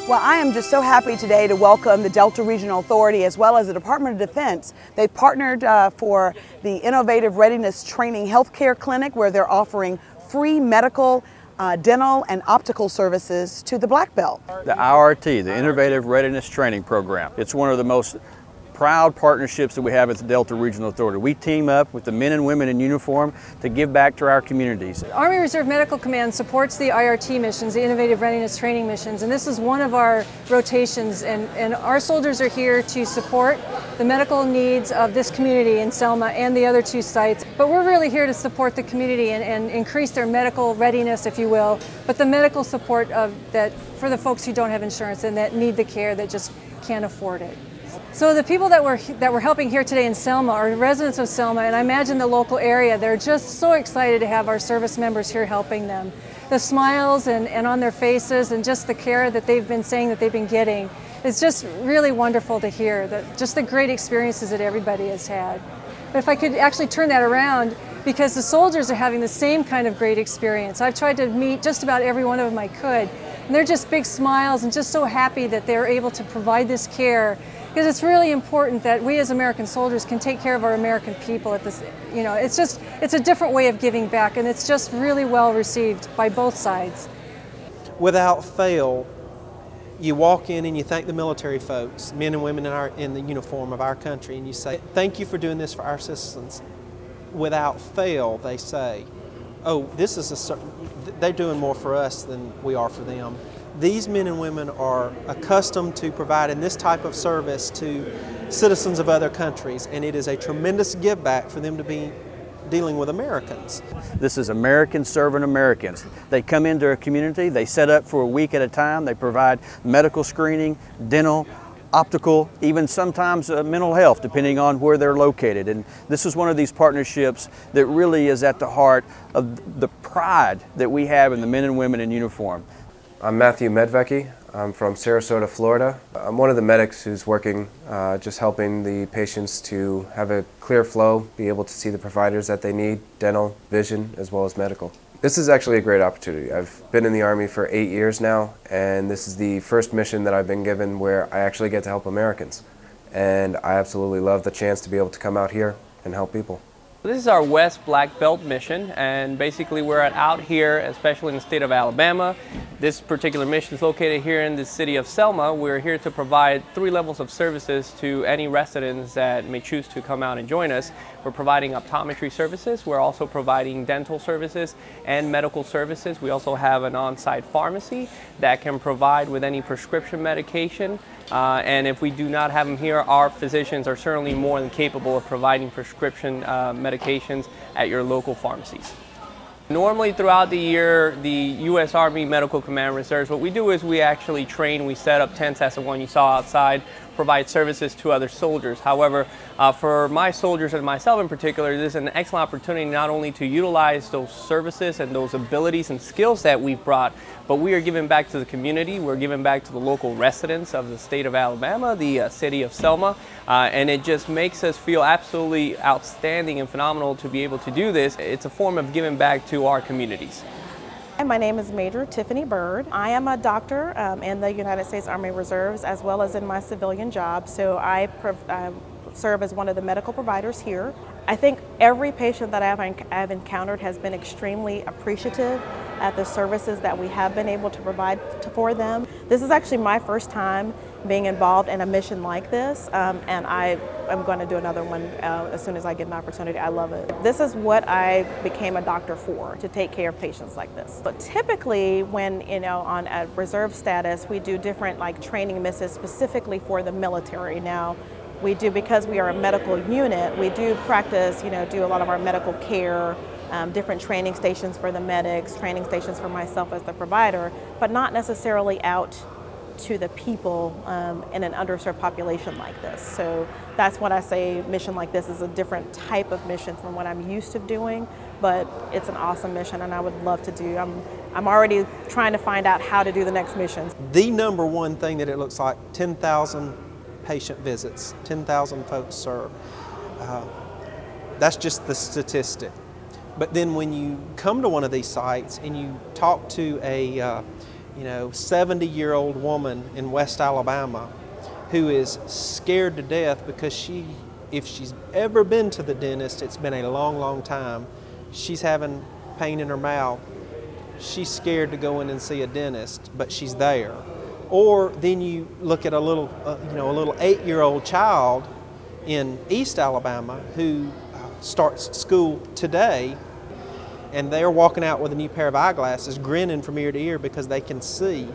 Well, I am just so happy today to welcome the Delta Regional Authority as well as the Department of Defense. They've partnered for the Innovative Readiness Training Healthcare Clinic, where they're offering free medical, dental, and optical services to the Black Belt. The IRT, the Innovative Readiness Training Program. It's one of the most proud partnerships that we have at the Delta Regional Authority. We team up with the men and women in uniform to give back to our communities. Army Reserve Medical Command supports the IRT missions, the Innovative Readiness Training missions, and this is one of our rotations, and our soldiers are here to support the medical needs of this community in Selma and the other two sites. But we're really here to support the community and increase their medical readiness, if you will, but the medical support that for the folks who don't have insurance and that need the care that just can't afford it. So the people that we're helping here today in Selma are residents of Selma, and I imagine the local area. They're just so excited to have our service members here helping them. The smiles and on their faces and just the care that they've been saying that they've been getting is just really wonderful to hear, just the great experiences that everybody has had. But if I could actually turn that around, because the soldiers are having the same kind of great experience. I've tried to meet just about every one of them I could, and they're just big smiles and just so happy that they're able to provide this care. Because it's really important that we as American soldiers can take care of our American people at this, it's a different way of giving back, and it's just really well received by both sides. Without fail, you walk in and you thank the military folks, men and women in the uniform of our country, and you say, thank you for doing this for our citizens. Without fail, they say, oh, they're doing more for us than we are for them. These men and women are accustomed to providing this type of service to citizens of other countries, and it is a tremendous give back for them to be dealing with Americans. This is Americans serving Americans. They come into a community, they set up for a week at a time, they provide medical screening, dental, optical, even sometimes mental health, depending on where they're located. And this is one of these partnerships that really is at the heart of the pride that we have in the men and women in uniform. I'm Matthew Medvecki. I'm from Sarasota, Florida. I'm one of the medics who's working, just helping the patients to have a clear flow, be able to see the providers that they need, dental, vision, as well as medical. This is actually a great opportunity. I've been in the Army for 8 years now, and this is the first mission that I've been given where I actually get to help Americans. And I absolutely love the chance to be able to come out here and help people. This is our West Black Belt mission, and basically we're out here, especially in the state of Alabama. This particular mission is located here in the city of Selma. We're here to provide 3 levels of services to any residents that may choose to come out and join us. We're providing optometry services. We're also providing dental services and medical services. We also have an on-site pharmacy that can provide with any prescription medication. And if we do not have them here, our physicians are certainly more than capable of providing prescription medications at your local pharmacies. Normally throughout the year, the U.S. Army Medical Command Reserves, what we do is we actually train, we set up tents as the one you saw outside, provide services to other soldiers. However, for my soldiers and myself in particular, this is an excellent opportunity not only to utilize those services and those abilities and skills that we've brought, but we are giving back to the community, we're giving back to the local residents of the state of Alabama, the city of Selma, and it just makes us feel absolutely outstanding and phenomenal to be able to do this. It's a form of giving back to our communities. My name is Major Tiffany Bird. I am a doctor in the United States Army Reserves as well as in my civilian job, so I serve as one of the medical providers here. I think every patient that I've encountered has been extremely appreciative at the services that we have been able to provide for them. This is actually my first time being involved in a mission like this, and I am going to do another one as soon as I get an opportunity. I love it. This is what I became a doctor for, to take care of patients like this. But typically when, on a reserve status, we do different training missions specifically for the military. Now, we do, because we are a medical unit, we do practice, do a lot of our medical care, different training stations for the medics, training stations for myself as the provider, but not necessarily out to the people in an underserved population like this. So that's what I say, mission like this is a different type of mission from what I'm used to doing, but it's an awesome mission and I would love to do. I'm already trying to find out how to do the next mission. The number one thing that it looks like, 10,000 patient visits, 10,000 folks served. That's just the statistic. But then when you come to one of these sites and you talk to a 70-year-old woman in West Alabama who is scared to death because if she's ever been to the dentist, it's been a long, long time. She's having pain in her mouth. She's scared to go in and see a dentist, but she's there. Or then you look at a little 8-year-old child in East Alabama who starts school today, and they're walking out with a new pair of eyeglasses, grinning from ear to ear because they can see.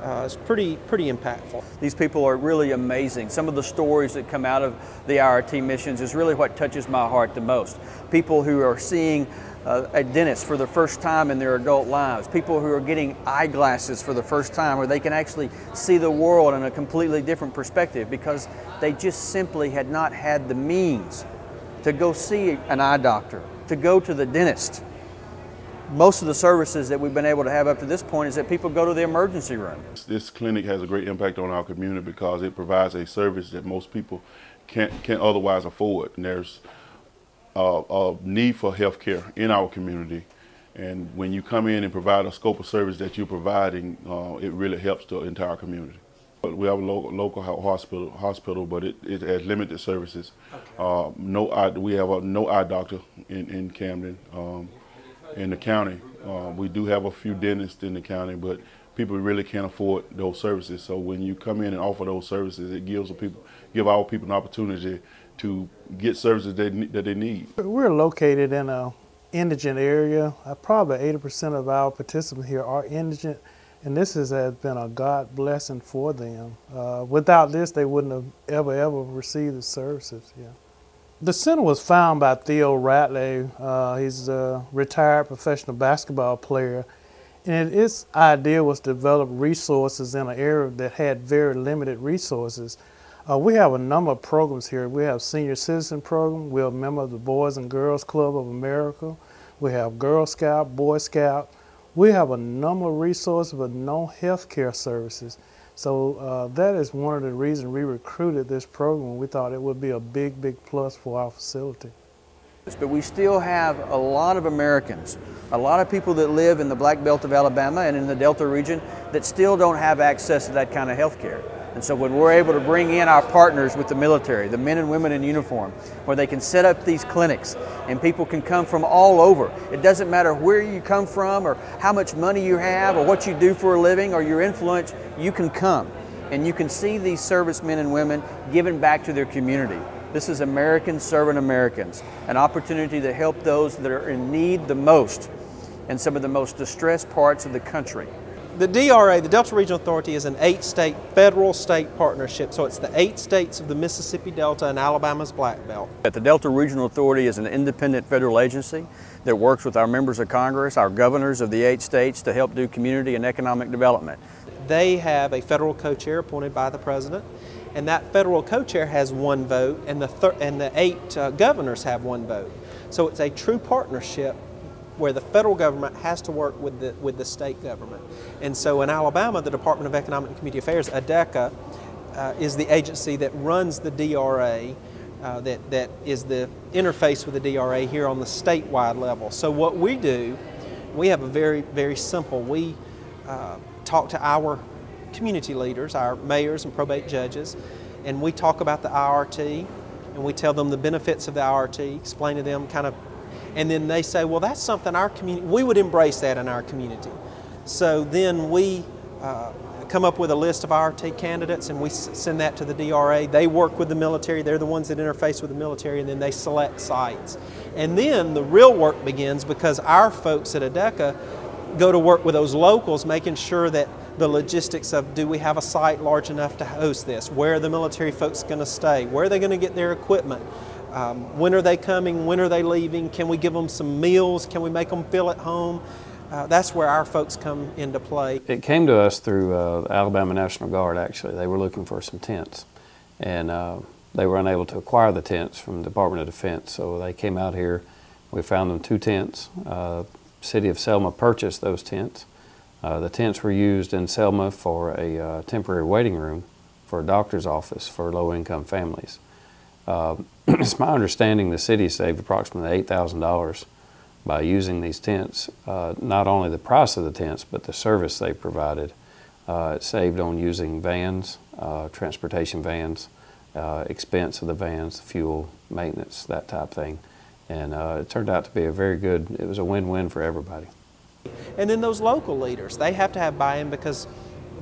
It's pretty impactful. These people are really amazing. Some of the stories that come out of the IRT missions is really what touches my heart the most. People who are seeing a dentist for the first time in their adult lives, people who are getting eyeglasses for the first time where they can actually see the world in a completely different perspective because they just simply had not had the means to go see an eye doctor, to go to the dentist. Most of the services that we've been able to have up to this point is that people go to the emergency room. This clinic has a great impact on our community because it provides a service that most people can't otherwise afford. And there's a need for health care in our community, and when you come in and provide a scope of service that you're providing, it really helps the entire community. We have a local hospital, but it has limited services. Okay. We have no eye doctor in Camden. In the county, we do have a few dentists in the county, but people really can't afford those services. So when you come in and offer those services, it give our people an opportunity to get services that they need. We're located in an indigent area. Probably 80% of our participants here are indigent, and this has been a God blessing for them. Without this, they wouldn't have ever received the services. Yeah. The center was founded by Theo Ratley. He's a retired professional basketball player, and its idea was to develop resources in an area that had very limited resources. We have a number of programs here. We have Senior Citizen Program. We're a member of the Boys and Girls Club of America. We have Girl Scout, Boy Scout. We have a number of resources but no health care services. So that is one of the reasons we recruited this program. We thought it would be a big, big plus for our facility. But we still have a lot of Americans, a lot of people that live in the Black Belt of Alabama and in the Delta region that still don't have access to that kind of health care. And so when we're able to bring in our partners with the military, the men and women in uniform, where they can set up these clinics and people can come from all over. It doesn't matter where you come from or how much money you have or what you do for a living or your influence, you can come and you can see these servicemen and women giving back to their community. This is Americans serving Americans, an opportunity to help those that are in need the most in some of the most distressed parts of the country. The DRA, the Delta Regional Authority, is an 8-state federal-state partnership, so it's the 8 states of the Mississippi Delta and Alabama's Black Belt. The Delta Regional Authority is an independent federal agency that works with our members of Congress, our governors of the 8 states to help do community and economic development. They have a federal co-chair appointed by the president, and that federal co-chair has 1 vote, and the 8 governors have 1 vote. So it's a true partnership where the federal government has to work with the state government. And so in Alabama, the Department of Economic and Community Affairs, ADECA, is the agency that runs the DRA, that is the interface with the DRA here on the statewide level. So what we do, we have a very, very simple, we talk to our community leaders, our mayors and probate judges, and we talk about the IRT, and we tell them the benefits of the IRT, explain to them kind of, and then they say, well, that's something our community, we would embrace that in our community. So then we come up with a list of IRT candidates and we send that to the DRA. They work with the military, they're the ones that interface with the military, and then they select sites. And then the real work begins because our folks at ADECA go to work with those locals, making sure that the logistics of, do we have a site large enough to host this? Where are the military folks going to stay? Where are they going to get their equipment? When are they coming? When are they leaving? Can we give them some meals? Can we make them feel at home? That's where our folks come into play. It came to us through the Alabama National Guard, actually. They were looking for some tents, and they were unable to acquire the tents from the Department of Defense, so they came out here. We found them 2 tents. City of Selma purchased those tents. The tents were used in Selma for a temporary waiting room for a doctor's office for low-income families. It's my understanding the city saved approximately $8,000 by using these tents, not only the price of the tents, but the service they provided. It saved on using vans, transportation vans, expense of the vans, fuel, maintenance, that type of thing. And it turned out to be it was a win-win for everybody. And then those local leaders, they have to have buy-in because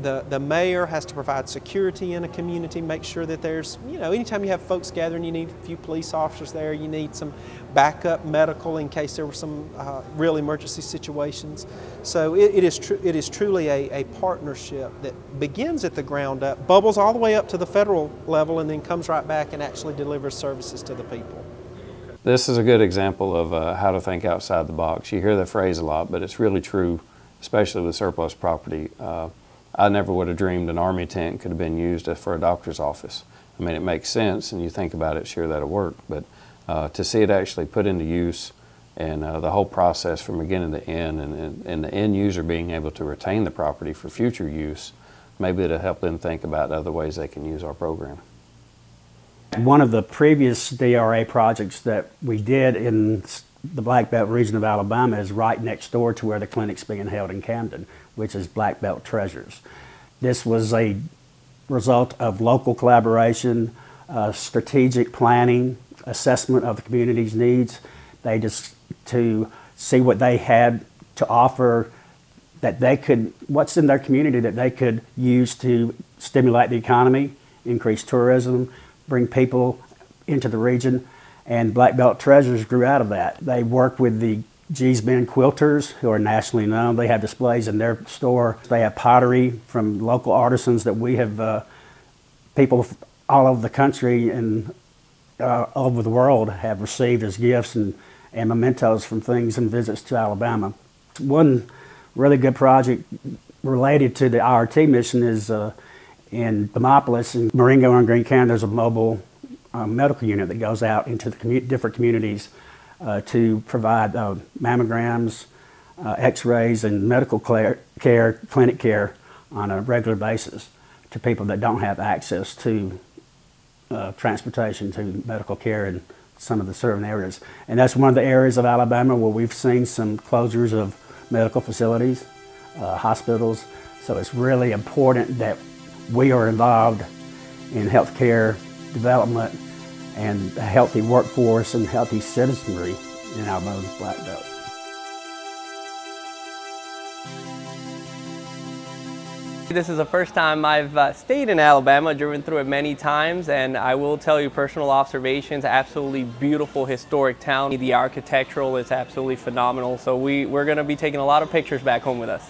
the mayor has to provide security in a community, make sure that there's, anytime you have folks gathering, you need a few police officers there, you need some backup medical in case there were some real emergency situations. So it is truly a partnership that begins at the ground up, bubbles all the way up to the federal level, and then comes right back and actually delivers services to the people. This is a good example of how to think outside the box. You hear the phrase a lot, but it's really true, especially with surplus property. I never would have dreamed an Army tent could have been used for a doctor's office. I mean, it makes sense, and you think about it, sure, that'll work, but to see it actually put into use and the whole process from beginning to end, and the end user being able to retain the property for future use, maybe it'll help them think about other ways they can use our program. One of the previous DRA projects that we did in the Black Belt region of Alabama is right next door to where the clinic's being held in Camden, which is Black Belt Treasures. This was a result of local collaboration, strategic planning, assessment of the community's needs. They just to see what they had to offer that they could, what's in their community that they could use to stimulate the economy, increase tourism, bring people into the region. And Black Belt Treasures grew out of that. They work with the Gee's Bend Quilters, who are nationally known. They have displays in their store. They have pottery from local artisans that we have, people all over the country and all over the world have received as gifts and mementos from things and visits to Alabama. One really good project related to the IRT mission is in Demopolis, in Marengo and Greene County. There's a mobile medical unit that goes out into the different communities to provide mammograms, x-rays, and medical care, clinic care on a regular basis to people that don't have access to transportation to medical care in some of the certain areas. And that's one of the areas of Alabama where we've seen some closures of medical facilities, hospitals. So it's really important that we are involved in healthcare development and a healthy workforce and healthy citizenry in Alabama's Black Belt. This is the first time I've stayed in Alabama, driven through it many times, and I will tell you personal observations, absolutely beautiful historic town. The architectural is absolutely phenomenal, so we're going to be taking a lot of pictures back home with us.